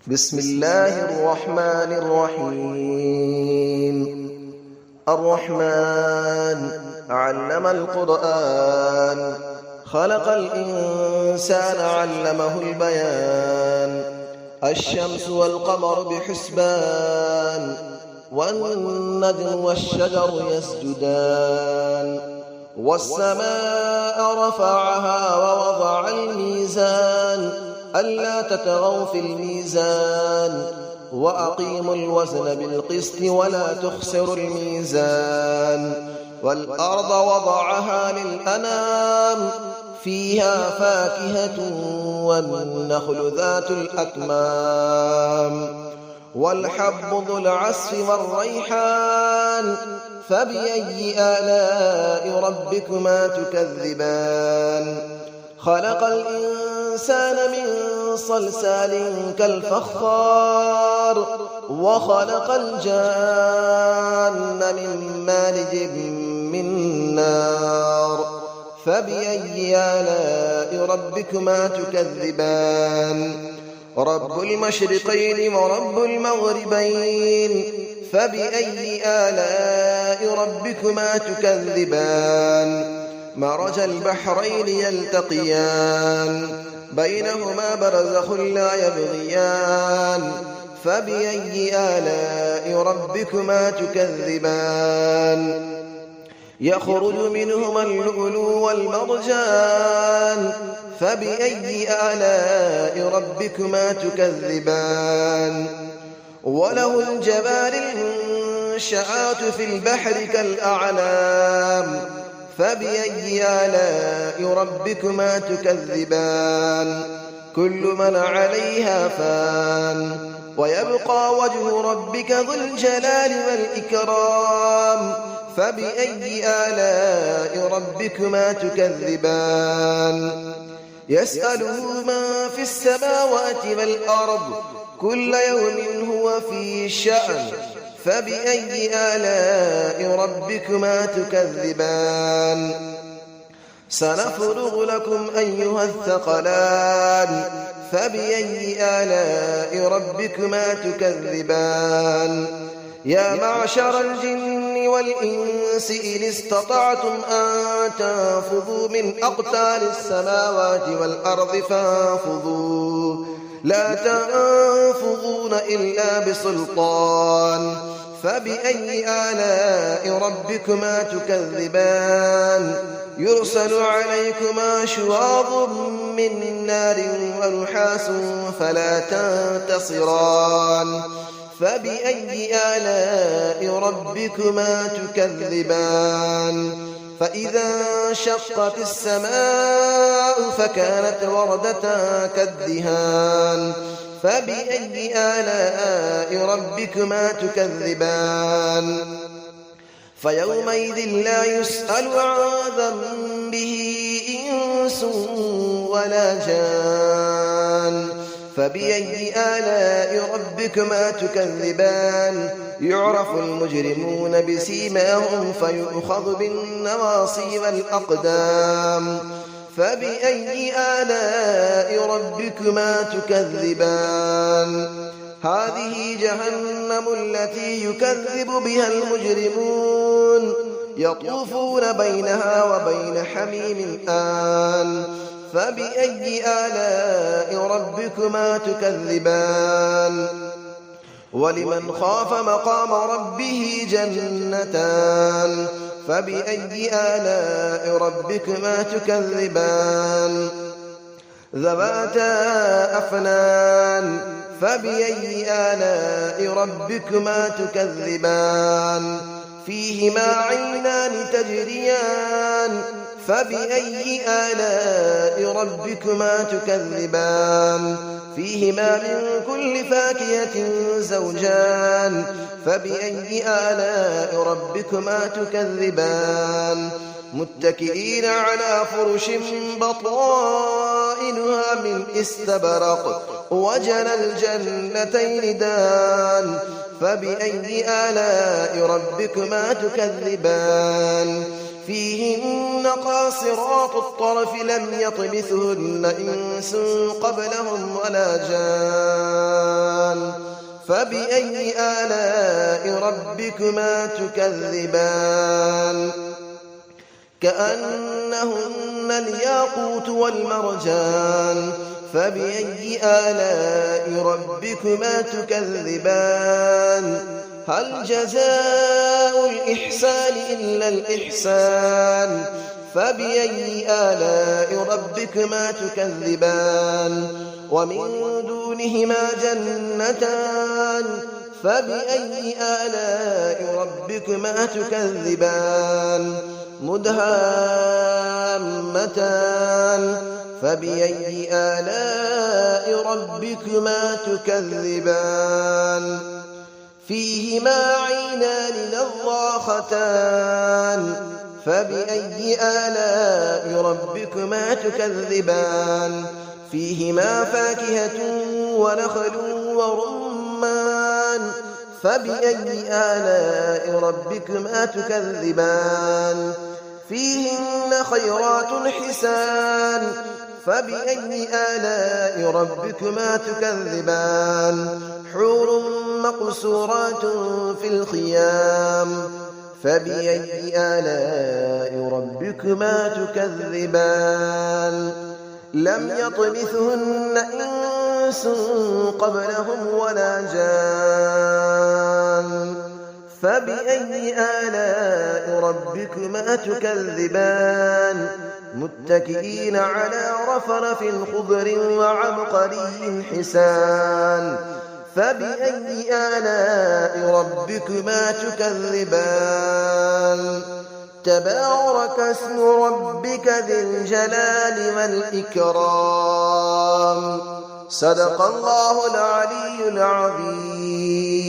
بسم الله الرحمن الرحيم. الرحمن علم القرآن، خلق الإنسان علمه البيان. الشمس والقمر بحسبان، والنجم والشجر يسجدان. والسماء رفعها ووضع الميزان، ألا تطغوا في الميزان، وأقيموا الوزن بالقسط ولا تخسروا الميزان. والأرض وضعها للأنام، فيها فاكهة والنخل ذات الأكمام. والحب ذو العصف والريحان، فبأي آلاء ربكما تكذبان. خلق الإنسان من صلصال كالفخار، وخلق الجان من مارج من نار. فبأي آلاء ربكما تكذبان. رب المشرقين ورب المغربين، فبأي آلاء ربكما تكذبان. مرج البحرين يلتقيان، بينهما برزخ لا يبغيان. فبأي آلاء ربكما تكذبان. يخرج منهما اللؤلؤ والمرجان، فبأي آلاء ربكما تكذبان. وله الجوار المنشآت في البحر كالأعلام، فبأي آلاء ربكما تكذبان. كل من عليها فان، ويبقى وجه ربك ذو الجلال والإكرام. فبأي آلاء ربكما تكذبان. يسأله من في السماوات والأرض، كل يوم هو في شأن. فبأي آلاء ربكما تكذبان. سنفرغ لكم أيها الثقلان، فبأي آلاء ربكما تكذبان. يا معشر الجن والإنس إن استطعتم أن تنفذوا من أقطار السماوات والأرض فانفذوا، لا تنفذون إلا بسلطان. فبأي آلاء ربكما تكذبان. يرسل عليكما شواظ من نار ونحاس فلا تنتصران. فبأي آلاء ربكما تكذبان. فإذا انشقت السماء فكانت وردة كالدهان. فبأي آلاء ربكما تكذبان. فيومئذ لا يسأل عن ذنبه إنس ولا جان. فبأي آلاء ربكما تكذبان. يعرف المجرمون بسيماهم فيؤخذ بالنواصي والأقدام. فبأي آلاء ربكما تكذبان. هذه جهنم التي يكذب بها المجرمون، يطوفون بينها وبين حميم آن. فبأي آلاء ربكما تكذبان. ولمن خاف مقام ربه جنتان. فبأي آلاء ربكما تكذبان. ذواتا أفنان. فبأي آلاء ربكما تكذبان. فيهما عينان تجريان. فبأي آلاء ربكما تكذبان. فيهما من كل فاكهة زوجان. فبأي آلاء ربكما تكذبان. متكئين على فرش بطائنها من استبرق، وجنى الجنتين دان. فبأي آلاء ربكما تكذبان. فيهن قاصرات الطرف لم يطمثهن إنس قبلهم ولا جان. فبأي آلاء ربكما تكذبان كأنهن الياقوت والمرجان فبأي آلاء ربكما تكذبان هل جزاء الإحسان إلا الإحسان فبأي آلاء ربكما تكذبان ومن دونهما جنتان فبأي آلاء ربكما تكذبان مدهامتان فبأي آلاء ربكما تكذبان فيهما عينان نضاختان فبأي آلاء ربكما تكذبان فيهما فاكهة ونخل ورمان فبأي آلاء ربكما تكذبان فيهن خيرات حسان فبأي آلاء ربكما تكذبان حور مقصورات في الخيام فبأي آلاء ربكما تكذبان لم يطمثهن إنس قبلهم ولا جان فبأي آلاء ربكما تكذبان متكئين على رفرف خضر وعبقري حسان فبأي آلاء ربكما تكذبان تبارك اسم ربك ذي الجلال والإكرام صدق الله العلي العظيم.